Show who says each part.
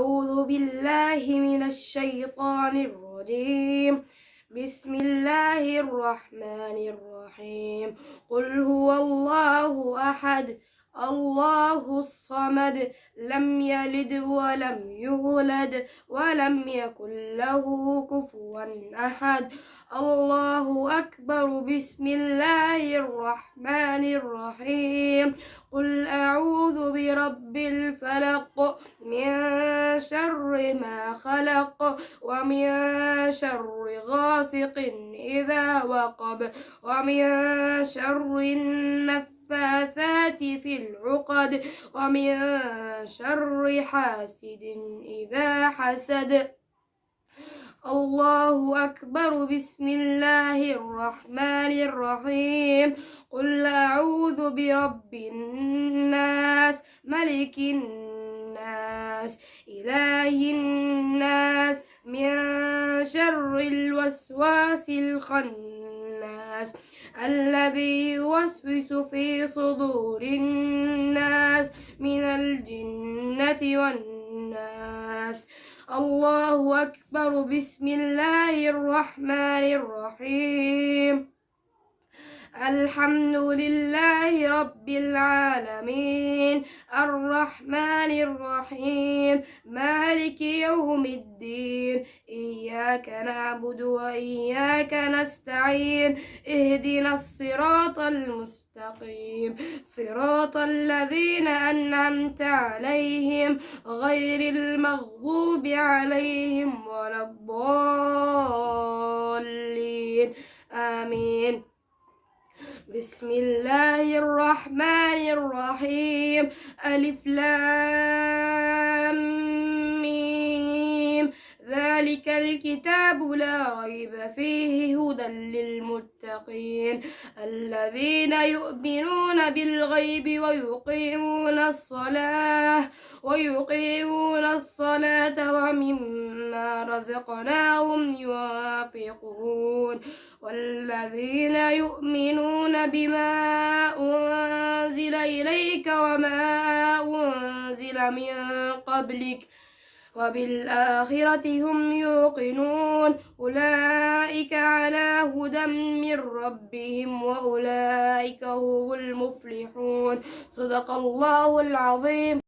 Speaker 1: أعوذ بالله من الشيطان الرجيم. بسم الله الرحمن الرحيم. قل هو الله أحد الله الصمد لم يلد ولم يولد ولم يكن له كفوا أحد. الله أكبر. بسم الله الرحمن الرحيم. قل أعوذ برب الفلق من شر ما خلق ومن شر غاسق إذا وقب ومن شر النفاثات في العقد ومن شر حاسد إذا حسد. الله أكبر. بسم الله الرحمن الرحيم. قل أعوذ برب الناس ملك الناس إله الناس من شر الوسواس الخناس الذي يوسوس في صدور الناس من الجنة والناس. الله أكبر. بسم الله الرحمن الرحيم. الحمد لله رب العالمين الرحمن الرحيم مالك يوم الدين إياك نعبد وإياك نستعين اهدنا الصراط المستقيم صراط الذين أنعمت عليهم غير المغضوب عليهم ولا الضالين آمين. بسم الله الرحمن الرحيم. ألف لام ميم ذلك الكتاب لا ريب فيه هدى للمتقين الذين يؤمنون بالغيب ويقيمون الصلاة ومما رزقناهم ينفقون والذين يؤمنون بما أنزل إليك وما أنزل من قبلك وبالآخرة هم يوقنون أولئك على هدى من ربهم وأولئك هم المفلحون. صدق الله العظيم.